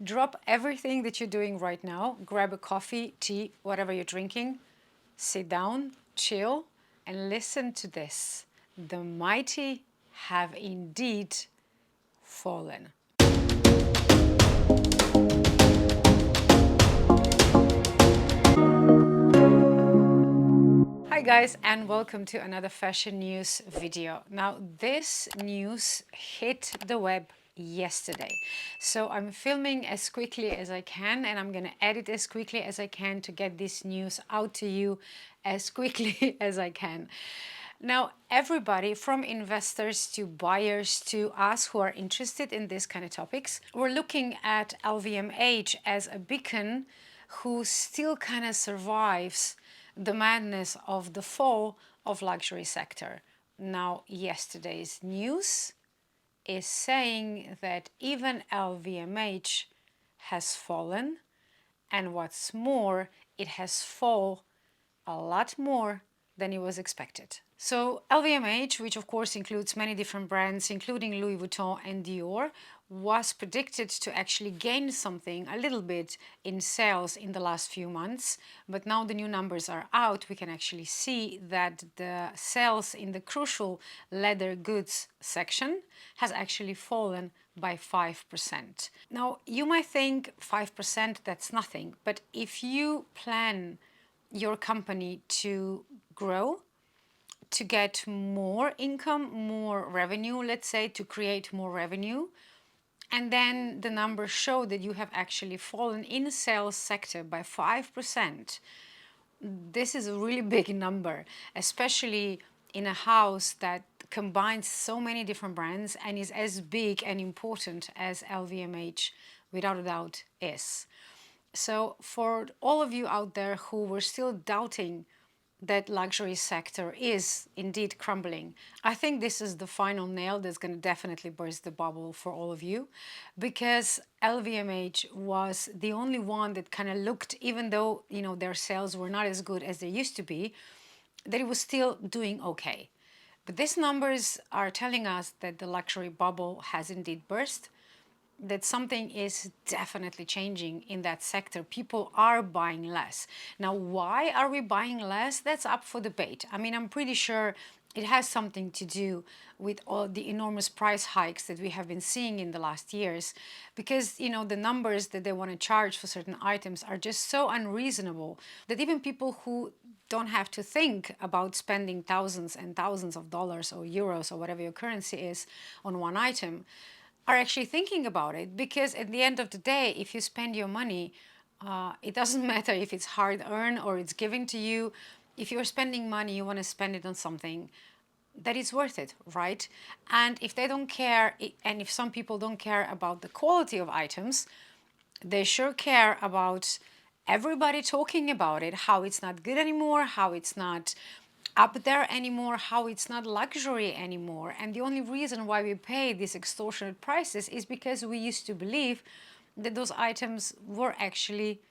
Drop everything that you're doing right now, grab a coffee, tea, whatever you're drinking, sit down, chill, and listen to this. The mighty have indeed fallen. Hi guys, and welcome to another fashion news video. Now this news hit the web yesterday, so I'm filming as quickly as I can and I'm gonna edit as quickly as I can to get this news out to you as quickly as I can. Now everybody from investors to buyers to us who are interested in this kind of topics, we're looking at LVMH as a beacon who still kind of survives the madness of the fall of luxury sector. Now yesterday's news is saying that even LVMH has fallen, and what's more, it has fallen a lot more than it was expected. So LVMH, which of course includes many different brands, including Louis Vuitton and Dior, was predicted to actually gain something a little bit in sales in the last few months. But now the new numbers are out, we can actually see that the sales in the crucial leather goods section has actually fallen by 5%. Now you might think 5% that's nothing, but if you plan your company to grow, to get more income, more revenue, let's say, to create more revenue, and then the numbers show that you have actually fallen in sales sector by 5%. This is a really big number, especially in a house that combines so many different brands and is as big and important as LVMH without a doubt is. So for all of you out there who were still doubting that luxury sector is indeed crumbling, I think this is the final nail that's going to definitely burst the bubble for all of you, because LVMH was the only one that kind of looked, even though their sales were not as good as they used to be, that it was still doing okay. But these numbers are telling us that the luxury bubble has indeed burst, that something is definitely changing in that sector. People are buying less. Now, why are we buying less? That's up for debate. I mean, I'm pretty sure it has something to do with all the enormous price hikes that we have been seeing in the last years, because the numbers that they want to charge for certain items are just so unreasonable that even people who don't have to think about spending thousands and thousands of dollars or euros or whatever your currency is on one item are actually thinking about it. Because at the end of the day, if you spend your money, it doesn't matter if it's hard earned or it's given to you. If you're spending money, you want to spend it on something that is worth it, right? And if they don't care, and if some people don't care about the quality of items, they sure care about everybody talking about it, how it's not good anymore, how it's not up there anymore, how it's not luxury anymore. And the only reason why we pay these extortionate prices is because we used to believe that those items were actually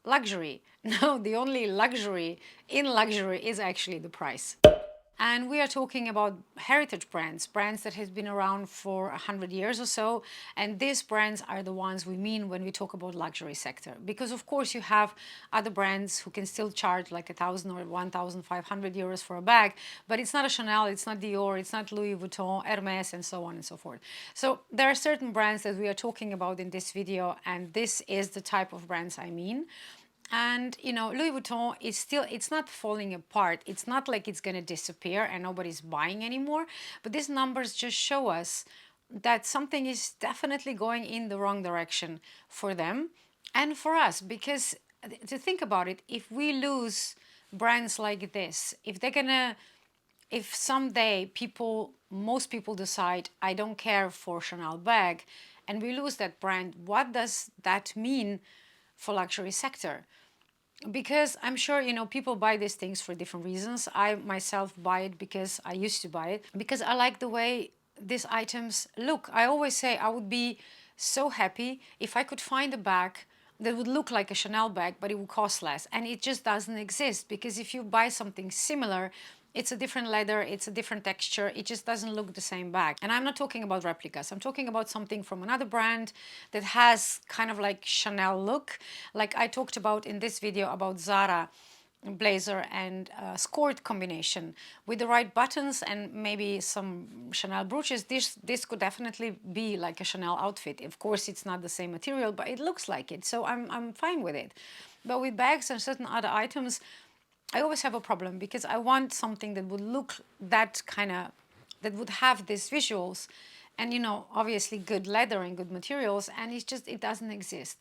luxury. Now the only luxury in luxury is actually the price. And we are talking about heritage brands, brands that have been around for 100 years or so. And these brands are the ones we mean when we talk about luxury sector. Because of course you have other brands who can still charge like 1,000 or 1,500 euros for a bag, but it's not a Chanel, it's not Dior, it's not Louis Vuitton, Hermes, and so on and so forth. So there are certain brands that we are talking about in this video, and this is the type of brands I mean. And Louis Vuitton is still, it's not falling apart. It's not like it's going to disappear and nobody's buying anymore. But these numbers just show us that something is definitely going in the wrong direction for them and for us. Because to think about it, if we lose brands like this, if someday most people decide, I don't care for Chanel bag, and we lose that brand, what does that mean for luxury sector? Because I'm sure people buy these things for different reasons. I myself buy it because I used to buy it because I like the way these items look. I always say I would be so happy if I could find a bag that would look like a Chanel bag, but it would cost less. And it just doesn't exist, because if you buy something similar, It's a different leather, it's a different texture, it just doesn't look the same bag. And I'm not talking about replicas, I'm talking about something from another brand that has kind of like Chanel look. Like I talked about in this video about Zara blazer and skirt combination with the right buttons and maybe some Chanel brooches. This could definitely be like a Chanel outfit. Of course, it's not the same material, but it looks like it, so I'm fine with it. But with bags and certain other items, I always have a problem because I want something that would look that kind of, that would have these visuals and, you know, obviously good leather and good materials, and it's just, it doesn't exist.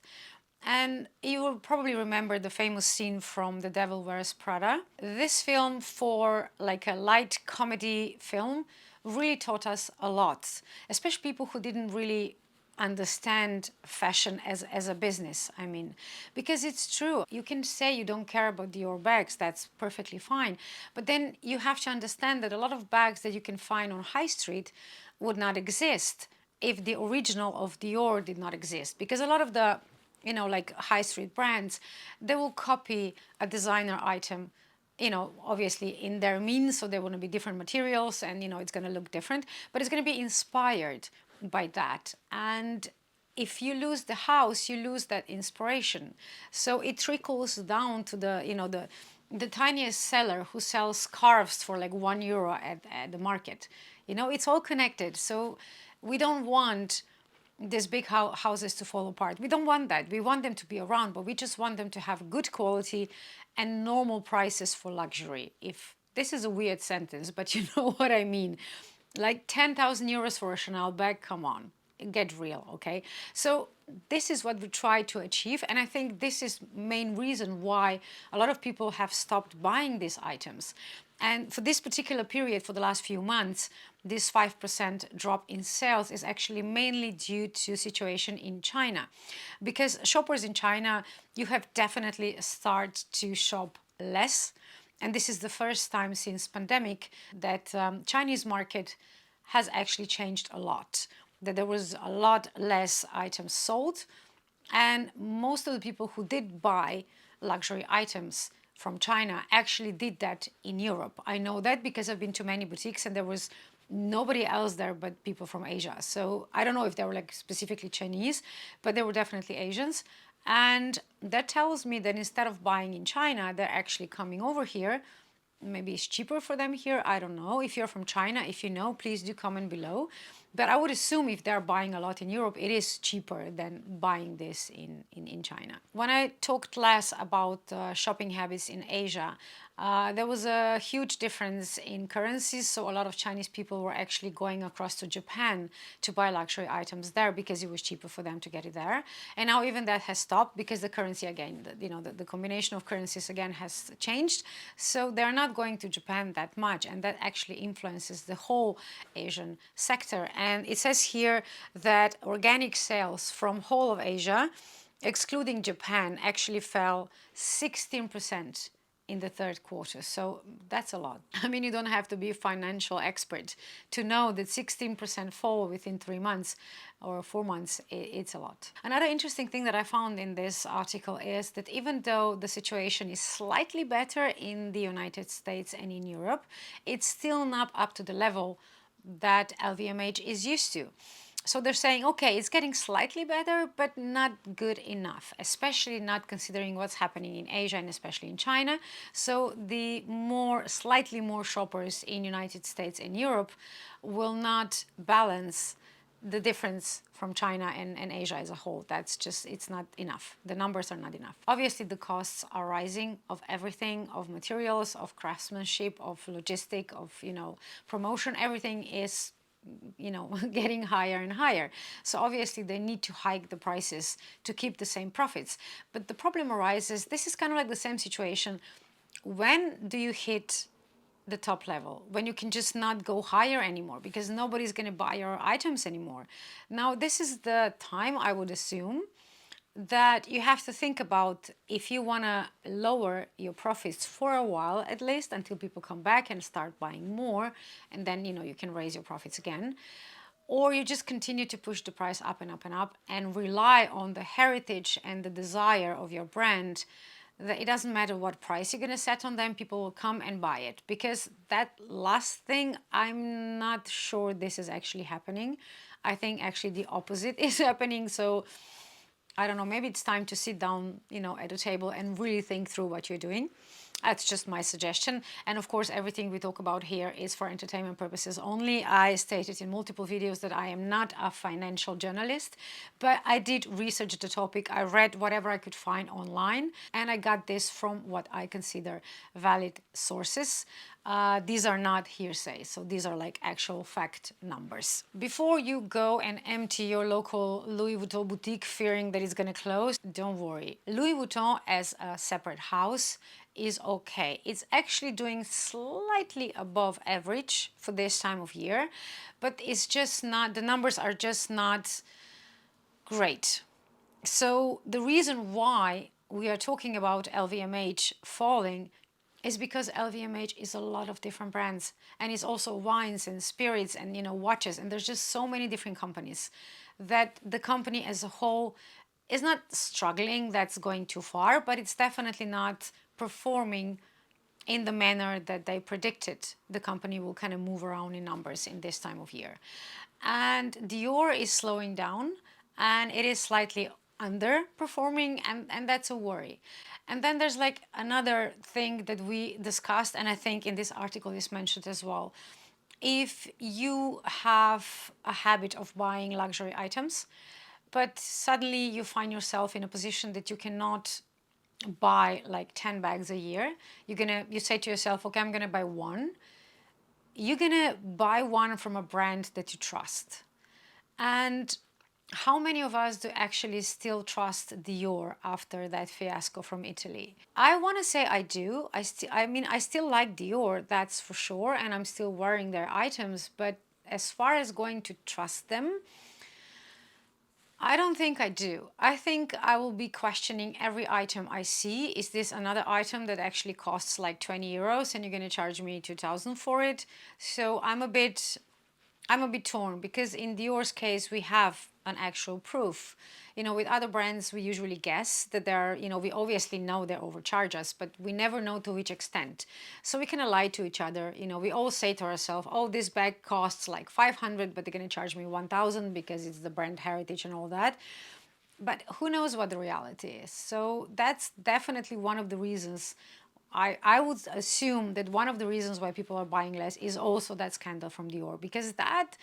And you will probably remember the famous scene from The Devil Wears Prada. This film, for like a light comedy film, really taught us a lot, especially people who didn't really understand fashion as a business. I mean, because it's true, you can say you don't care about Dior bags, that's perfectly fine, but then you have to understand that a lot of bags that you can find on high street would not exist if the original of Dior did not exist. Because a lot of the, you know, like high street brands, they will copy a designer item, you know, obviously in their means, so there want to be different materials and, you know, it's going to look different, but it's going to be inspired by that. And if you lose the house, you lose that inspiration. So it trickles down to the, you know, the tiniest seller who sells scarves for like €1 at the market. You know, it's all connected. So we don't want these big houses to fall apart. We don't want that. We want them to be around, but we just want them to have good quality and normal prices for luxury. If this is a weird sentence, but you know what I mean. Like 10,000 euros for a Chanel bag, come on, get real, okay? So this is what we try to achieve, and I think this is main reason why a lot of people have stopped buying these items. And for this particular period, for the last few months, this 5% drop in sales is actually mainly due to situation in China. Because shoppers in China, you have definitely started to shop less. And this is the first time since pandemic that Chinese market has actually changed a lot. That there was a lot less items sold. And most of the people who did buy luxury items from China actually did that in Europe. I know that because I've been to many boutiques and there was nobody else there but people from Asia. So I don't know if they were like specifically Chinese, but they were definitely Asians. And that tells me that instead of buying in China, they're actually coming over here. Maybe it's cheaper for them here, I don't know. If you're from China, if you know, please do comment below. But I would assume if they're buying a lot in Europe, it is cheaper than buying this in China. When I talked last about shopping habits in Asia, there was a huge difference in currencies. So a lot of Chinese people were actually going across to Japan to buy luxury items there because it was cheaper for them to get it there. And now even that has stopped because the currency again, the combination of currencies again has changed. So they're not going to Japan that much, and that actually influences the whole Asian sector. And it says here that organic sales from whole of Asia, excluding Japan, actually fell 16% in the third quarter. So that's a lot. I mean, you don't have to be a financial expert to know that 16% fall within 3 months or 4 months, it's a lot. Another interesting thing that I found in this article is that even though the situation is slightly better in the United States and in Europe, it's still not up to the level that LVMH is used to. So they're saying, okay, it's getting slightly better, but not good enough, especially not considering what's happening in Asia and especially in China. So the slightly more shoppers in United States and Europe will not balance the difference from China and Asia as a whole. That's just, it's not enough. The numbers are not enough. Obviously, the costs are rising of everything, of materials, of craftsmanship, of logistic, of, promotion. Everything is getting higher and higher. So obviously they need to hike the prices to keep the same profits. But the problem arises, this is kind of like the same situation. When do you hit the top level? When you can just not go higher anymore because nobody's going to buy your items anymore. Now, this is the time, I would assume, that you have to think about if you want to lower your profits for a while, at least until people come back and start buying more, and then you can raise your profits again, or you just continue to push the price up and up and up and rely on the heritage and the desire of your brand that it doesn't matter what price you're going to set on them, people will come and buy it. Because that last thing, I'm not sure this is actually happening. I think actually the opposite is happening. So I don't know, maybe it's time to sit down, at a table and really think through what you're doing. That's just my suggestion. And of course, everything we talk about here is for entertainment purposes only. I stated in multiple videos that I am not a financial journalist, but I did research the topic. I read whatever I could find online, and I got this from what I consider valid sources. These are not hearsay, so these are like actual fact numbers. Before you go and empty your local Louis Vuitton boutique fearing that it's going to close, don't worry. Louis Vuitton as a separate house is okay. It's actually doing slightly above average for this time of year, but it's just not, the numbers are just not great. So the reason why we are talking about LVMH falling is because LVMH is a lot of different brands, and it's also wines and spirits and watches, and there's just so many different companies that the company as a whole is not struggling, that's going too far, but it's definitely not performing in the manner that they predicted. The company will kind of move around in numbers in this time of year. And Dior is slowing down, and it is slightly underperforming, and that's a worry. And then there's like another thing that we discussed, and I think in this article is mentioned as well. If you have a habit of buying luxury items, but suddenly you find yourself in a position that you cannot buy like 10 bags a year, you say to yourself, okay, I'm gonna buy one. You're gonna buy one from a brand that you trust. And how many of us do actually still trust Dior after that fiasco from Italy? I want to say I do. I still like Dior, that's for sure, and I'm still wearing their items, but as far as going to trust them, I don't think I do. I think I will be questioning every item I see. Is this another item that actually costs like 20 euros and you're going to charge me 2,000 for it? So I'm a bit torn, because in Dior's case, we have an actual proof. With other brands, we usually guess that they're, we obviously know they overcharge us, but we never know to which extent. So we kind of lie to each other. We all say to ourselves, oh, this bag costs like 500, but they're going to charge me 1,000 because it's the brand heritage and all that. But who knows what the reality is? So that's definitely one of the reasons. I would assume that one of the reasons why people are buying less is also that scandal from Dior, because that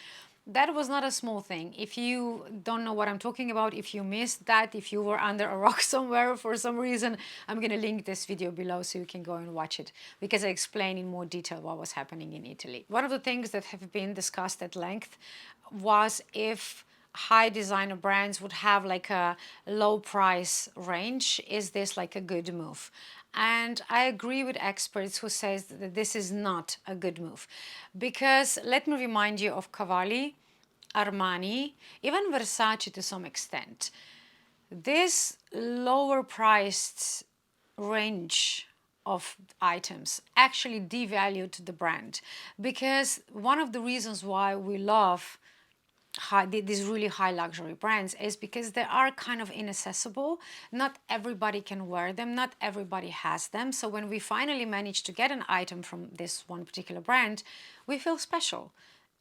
was not a small thing. If you don't know what I'm talking about, if you missed that, if you were under a rock somewhere for some reason, I'm going to link this video below so you can go and watch it, because I explain in more detail what was happening in Italy. One of the things that have been discussed at length was if high designer brands would have like a low price range. Is this like a good move? And I agree with experts who says that this is not a good move, because let me remind you of Cavalli, Armani, even Versace to some extent. This lower priced range of items actually devalued the brand, because one of the reasons why we love these really high luxury brands is because they are kind of inaccessible. Not everybody can wear them, not everybody has them. So when we finally manage to get an item from this one particular brand, we feel special.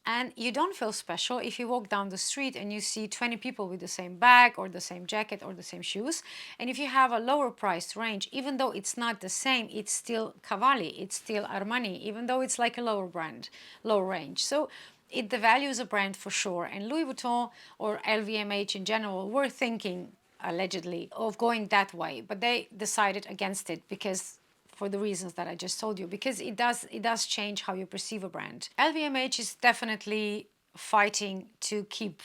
And you don't feel special if you walk down the street and you see 20 people with the same bag or the same jacket or the same shoes. And if you have a lower priced range, even though it's not the same, it's still Cavalli, it's still Armani, even though it's like a lower brand, lower range. So it devalues a brand for sure. And Louis Vuitton or LVMH in general were thinking, allegedly, of going that way, but they decided against it because for the reasons that I just told you, because it does change how you perceive a brand. LVMH is definitely fighting to keep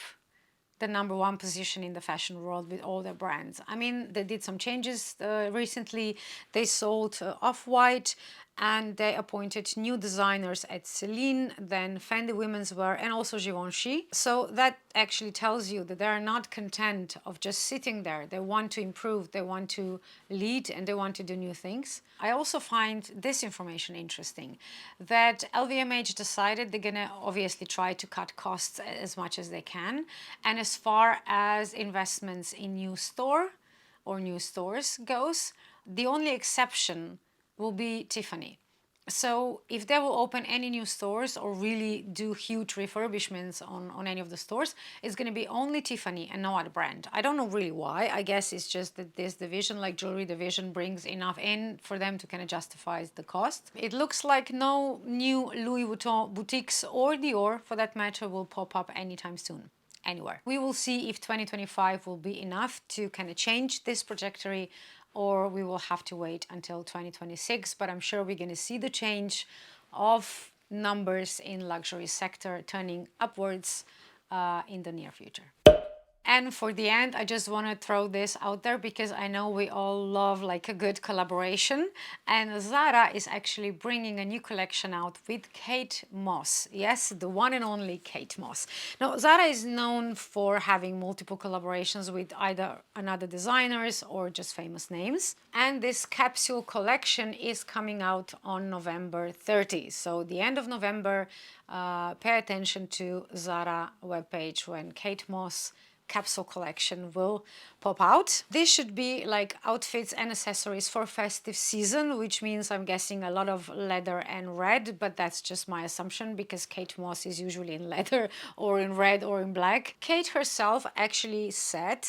the #1 position in the fashion world with all their brands. I mean, they did some changes recently. They sold Off-White, and they appointed new designers at Celine, then Fendi Women's Wear, and also Givenchy. So that actually tells you that they are not content of just sitting there. They want to improve, they want to lead, and they want to do new things. I also find this information interesting, that LVMH decided they're gonna obviously try to cut costs as much as they can. And as far as investments in new store or new stores goes, The only exception will be Tiffany. So if they will open any new stores or really do huge refurbishments on any of the stores, it's going to be only Tiffany and no other brand. I don't know really why. I guess it's just that this division, like jewelry division, brings enough in for them to kind of justify the cost. It looks like no new Louis Vuitton boutiques or Dior, for that matter, will pop up anytime soon anywhere. We will see if 2025 will be enough to kind of change this trajectory, or we will have to wait until 2026, but I'm sure we're going to see the change of numbers in luxury sector turning upwards in the near future. And for the end, I just want to throw this out there because I know we all love like a good collaboration, and Zara is actually bringing a new collection out with Kate Moss. Yes, the one and only Kate Moss. Now, Zara is known for having multiple collaborations with either another designers or just famous names. And this capsule collection is coming out on November 30. So the end of November, pay attention to Zara webpage when Kate Moss capsule collection will pop out. This should be like outfits and accessories for festive season, which means I'm guessing a lot of leather and red, but that's just my assumption because Kate Moss is usually in leather or in red or in black. Kate herself actually said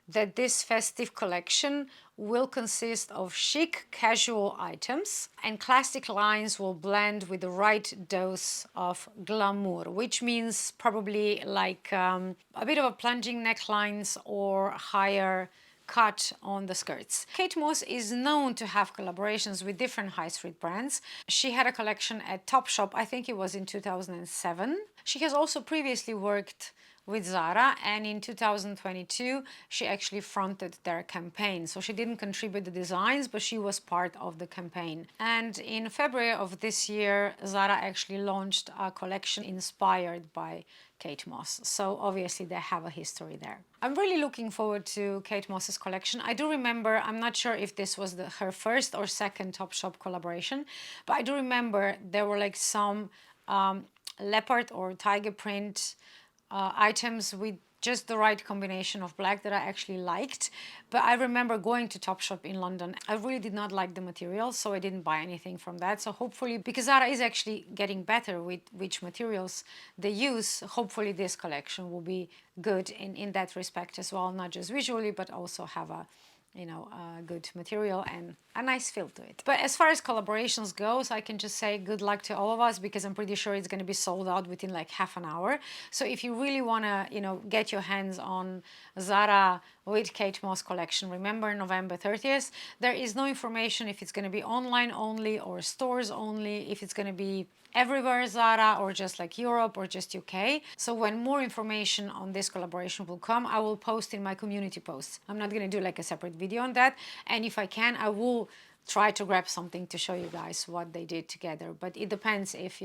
that this festive collection will consist of chic casual items, and classic lines will blend with the right dose of glamour, which means probably like a bit of a plunging necklines or higher cut on the skirts. Kate Moss is known to have collaborations with different high street brands. She had a collection at Topshop, I think it was in 2007. She has also previously worked with Zara, and in 2022 she actually fronted their campaign. So she didn't contribute the designs, but she was part of the campaign. And in February of this year, Zara actually launched a collection inspired by Kate Moss. So obviously they have a history there. I'm really looking forward to Kate Moss's collection. I do remember, I'm not sure if this was her first or second Topshop collaboration, but I do remember there were like some leopard or tiger print items with just the right combination of black that I actually liked. But I remember going to Topshop in London. I really did not like the material, so I didn't buy anything from that. So hopefully, because Zara is actually getting better with which materials they use, hopefully this collection will be good in that respect as well, not just visually, but also have a good material and a nice feel to it. But as far as collaborations goes, I can just say good luck to all of us, because I'm pretty sure it's going to be sold out within like half an hour. So if you really want to, get your hands on Zara with Kate Moss collection, remember November 30th. There is no information if it's going to be online only or stores only, if it's going to be everywhere Zara or just like Europe or just UK. So when more information on this collaboration will come, I will post in my community posts. I'm not going to do like a separate video on that, and if I can, I will try to grab something to show you guys what they did together, but it depends if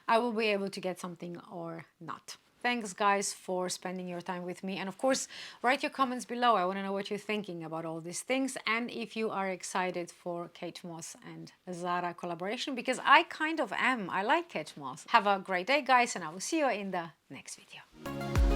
I will be able to get something or not. Thanks guys for spending your time with me, and of course write your comments below. I want to know what you're thinking about all these things, and if you are excited for Kate Moss and Zara collaboration, because I kind of am. I like Kate Moss. Have a great day guys, and I will see you in the next video.